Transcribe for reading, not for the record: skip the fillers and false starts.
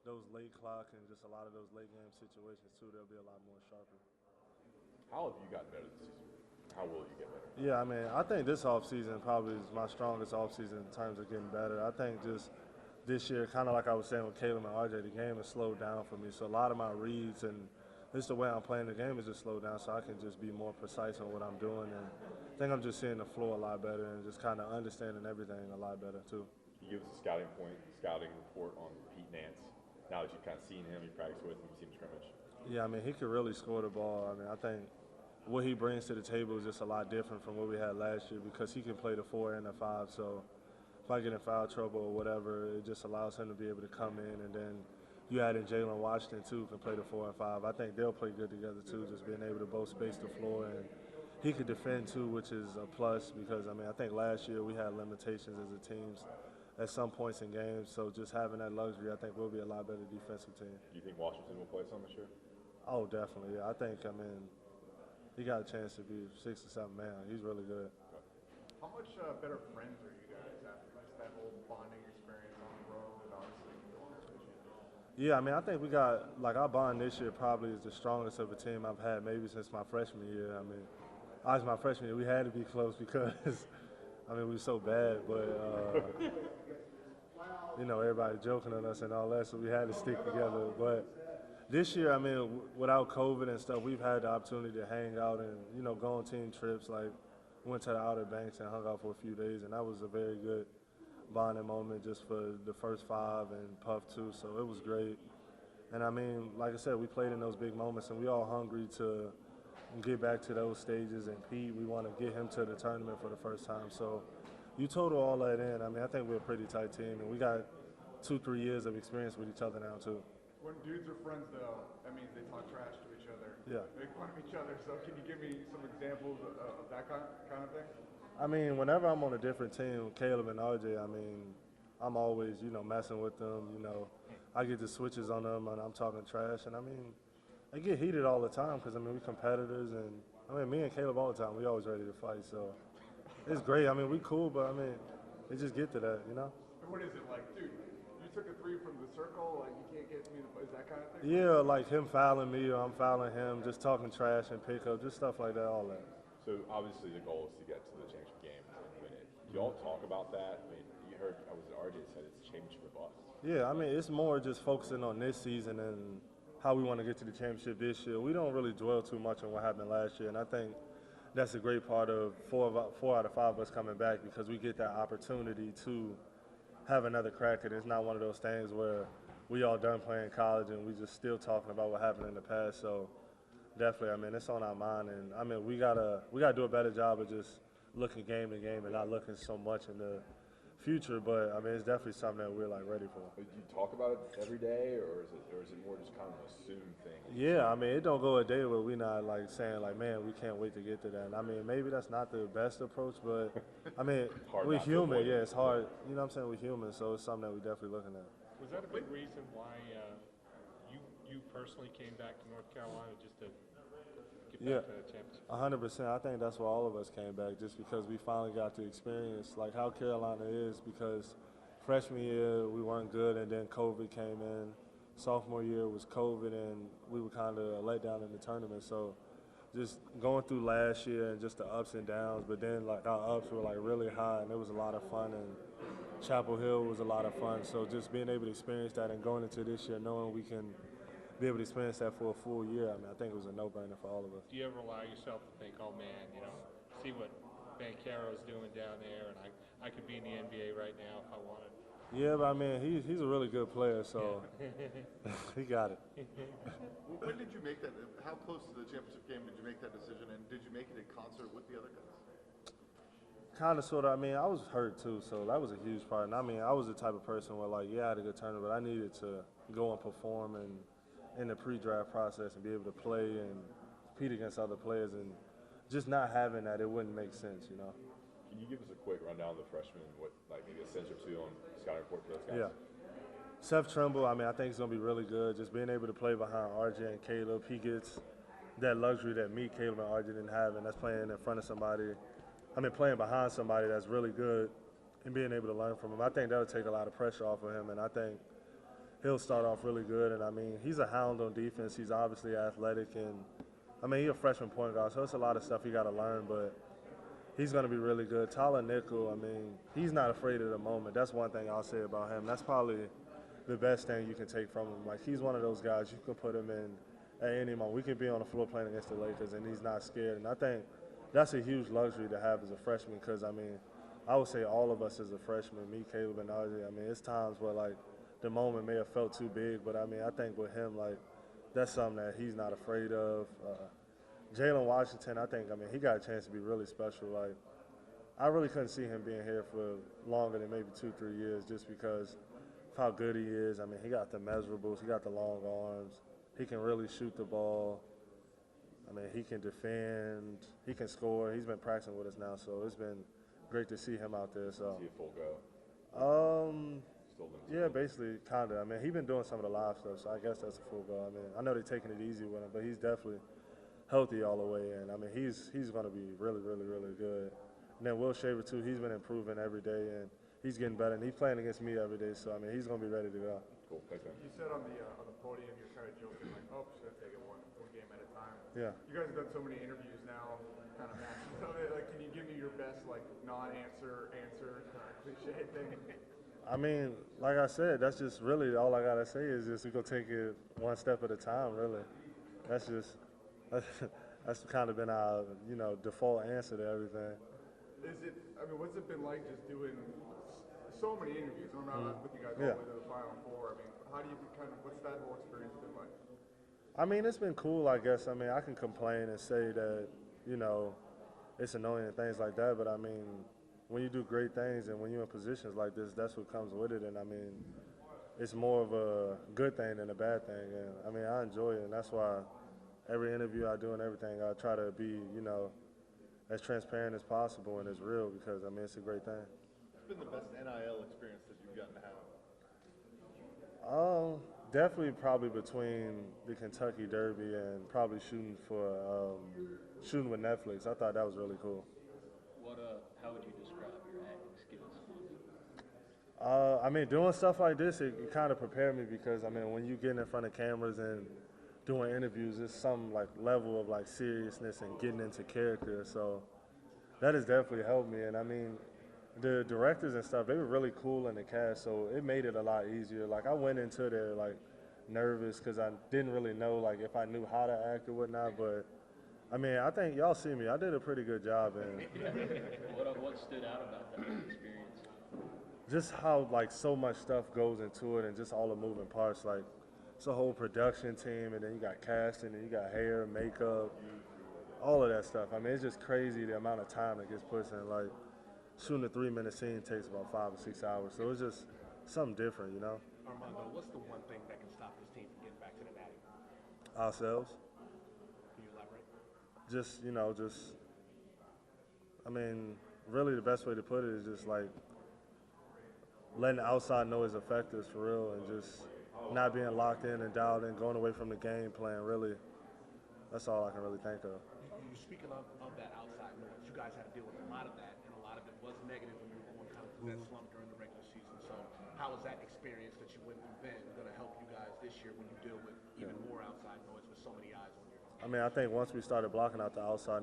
those late clock and just a lot of those late game situations too, they'll be a lot more sharper. How have you gotten better this season? How will you get better? Yeah, I mean, I think this offseason probably is my strongest offseason in terms of getting better. I think just this year, kind of like I was saying with Caleb and RJ, the game has slowed down for me. So a lot of my reads and just the way I'm playing the game is just slowed down so I can just be more precise on what I'm doing. And I think I'm just seeing the floor a lot better and just kind of understanding everything a lot better too. Can you give us a scouting report on Pete Nance? Now that you've kind of seen him, you practice with him, you've seen him scrimmage. Yeah, I mean, he could really score the ball. I mean, I think what he brings to the table is just a lot different from what we had last year because he can play the 4 and the 5. So if I get in foul trouble or whatever, it just allows him to be able to come in. And then you add in Jalen Washington, too, who can play the 4 and 5. I think they'll play good together, too, just being able to both space the floor. And he could defend, too, which is a plus because, I mean, I think last year we had limitations as a team at some points in games. So just having that luxury, I think we'll be a lot better defensive team. Do you think Washington will play some this year? Oh, definitely. Yeah, I think, I mean, he got a chance to be 6 or 7 man. He's really good. How much better friends are you guys after just that whole bonding experience on the road and obviously going to the championship? Yeah, I mean, I think we got, like, our bond this year probably is the strongest of a team I've had maybe since my freshman year. I mean, obviously my freshman year, we had to be close because, I mean, we were so bad, but, you know, everybody joking on us and all that, so we had to stick together. But this year, I mean, without COVID and stuff, we've had the opportunity to hang out and, you know, go on team trips. Like, went to the Outer Banks and hung out for a few days, and that was a very good bonding moment just for the first 5 and Puff too, so it was great. And I mean, like I said, we played in those big moments, and we all hungry to get back to those stages. And Pete, we want to get him to the tournament for the first time. So you total all that in. I mean, I think we're a pretty tight team, and we got 2-3 years of experience with each other now too. When dudes are friends, though, that means they talk trash to each other. Yeah. Make fun of each other. So can you give me some examples of that kind of thing? I mean, whenever I'm on a different team with Caleb and RJ, I mean, I'm always, you know, messing with them. You know, I get the switches on them and I'm talking trash. And I mean, I get heated all the time because, I mean, we're competitors. And, I mean, me and Caleb all the time, we always ready to fight. So it's great. I mean, we cool, but, I mean, it just get to that, you know? What is it like, dude? You took a 3 from the circle, like you can't get me to, is that kind of thing? Yeah, like him fouling me or I'm fouling him, just talking trash and pickup, just stuff like that, all that. So obviously the goal is to get to the championship game and win it. Do y'all talk about that? I mean, you heard, I was at RJ said it's championship or bust. Yeah, I mean, it's more just focusing on this season and how we want to get to the championship this year. We don't really dwell too much on what happened last year, and I think that's a great part of 4 out of 5 of us coming back because we get that opportunity to have another crack at it. It's not one of those things where we all done playing college and we just still talking about what happened in the past. So definitely, I mean, it's on our mind, and I mean, we gotta do a better job of just looking game to game and not looking so much in the future. But I mean, it's definitely something that we're like ready for. Do you talk about it every day, or is it more just kind of an assumed thing? Yeah, I mean, it don't go a day where we're not like saying like, man, we can't wait to get to that. And I mean, maybe that's not the best approach, but I mean, we're human. Yeah, it's hard. You know what I'm saying? We're human, so it's something that we're definitely looking at. Was that a big reason why you personally came back to North Carolina just to get back to the championship? 100%. I think that's why all of us came back, just because we finally got to experience like how Carolina is. Because freshman year we weren't good, and then COVID came in. Sophomore year was COVID, and we were kind of let down in the tournament. So just going through last year and just the ups and downs, but then like our ups were like really high, and it was a lot of fun. And Chapel Hill was a lot of fun. So just being able to experience that and going into this year knowing we can be able to experience that for a full year, I mean, I think it was a no-brainer for all of us. Do you ever allow yourself to think, oh man, you know, see what Banchero's doing down there, and I could be in the NBA right now if I wanted? Yeah, but I mean, he's a really good player, so he got it. When did you make that? How close to the championship game did you make that decision, and did you make it in concert with the other guys? Kind of, sort of. I mean, I was hurt too, so that was a huge part. And I mean, I was the type of person where, like, yeah, I had a good tournament, but I needed to go and perform and in the pre-draft process and be able to play and compete against other players. And just not having that, it wouldn't make sense, you know. Can you give us a quick rundown of the freshmen, what, like maybe a sense or two on scouting report for those guys? Yeah. Seth Trimble, I mean, I think he's going to be really good. Just being able to play behind RJ and Caleb, he gets that luxury that me, Caleb, and RJ didn't have, and that's playing in front of somebody. I mean, playing behind somebody that's really good and being able to learn from him. I think that would take a lot of pressure off of him, and I think he'll start off really good. And I mean, he's a hound on defense. He's obviously athletic, and I mean, he's a freshman point guard, so it's a lot of stuff he got to learn. But he's going to be really good. Tyler Nickel, I mean, he's not afraid of the moment. That's one thing I'll say about him. That's probably the best thing you can take from him. Like, he's one of those guys you can put him in at any moment. We could be on the floor playing against the Lakers, and he's not scared. And I think that's a huge luxury to have as a freshman because, I mean, I would say all of us as a freshman, me, Caleb, and RJ, I mean, it's times where, like, the moment may have felt too big, but, I mean, I think with him, like, that's something that he's not afraid of. Jalen Washington, I think, I mean, he got a chance to be really special. Like, I really couldn't see him being here for longer than maybe 2-3 years just because of how good he is. I mean, he got the measurables, he got the long arms, he can really shoot the ball. I mean, he can defend, he can score. He's been practicing with us now, so it's been great to see him out there. So. Is he a full go? Yeah, basically, kind of. I mean, he's been doing some of the live stuff, so I guess that's a full go. I mean, I know they're taking it easy with him, but he's definitely healthy all the way in. I mean, he's going to be really, really, really good. And then Will Shaver, too, he's been improving every day, and he's getting better. And he's playing against me every day, so, I mean, he's going to be ready to go. Cool. Thanks, man. You said on the podium, you're kind of joking, like, oh, just going to take it one game at a time. Yeah. You guys have done so many interviews now, kind of matching some of it. Like, can you give me your best, like, non-answer, answer, kind of cliche thing? I mean, like I said, that's just really all I got to say is just we're going to take it one step at a time, really. That's kind of been our, default answer to everything. What's it been like just doing so many interviews? I remember I was with you guys all the way to the Final Four. I mean, how do you what's that whole experience been like? I mean, it's been cool, I guess. I mean, I can complain and say that, it's annoying and things like that, but I mean, when you do great things and when you're in positions like this, that's what comes with it. And I mean, it's more of a good thing than a bad thing. And I mean, I enjoy it, and that's why every interview I do and everything, I try to be, as transparent as possible and as real because, I mean, it's a great thing. What's been the best NIL experience that you've gotten to have? Definitely probably between the Kentucky Derby and probably shooting with Netflix. I thought that was really cool. How would you describe your acting skills? I mean, doing stuff like this, it kind of prepared me because, I mean, when you get in front of cameras and doing interviews, it's some like level of like seriousness and getting into character. So that has definitely helped me. And I mean, the directors and stuff, they were really cool in the cast, so it made it a lot easier. Like I went into there like nervous because I didn't really know like if I knew how to act or whatnot, but I mean, I think y'all see me. I did a pretty good job. And What stood out about that experience? just how like so much stuff goes into it and just all the moving parts. Like it's a whole production team, and then you got casting, and you got hair, makeup, all of that stuff. I mean, it's just crazy the amount of time that gets put in. Like shooting a 3-minute scene takes about 5 or 6 hours, so it's just something different, Armando, what's the one thing that can stop this team from getting back to the natty? Ourselves. Can you elaborate? I mean, really the best way to put it is just like letting the outside noise affect us for real and just not being locked in and dialed in, going away from the game plan, really. That's all I can really think of. You speaking of that outside noise, you guys had to deal with a lot of that, and a lot of it was negative when you were going kind of through that slump during the regular season. So how is that experience that you went through then going to help you guys this year when you deal with even more outside noise with so many eyes on you? I mean, I think once we started blocking out the outside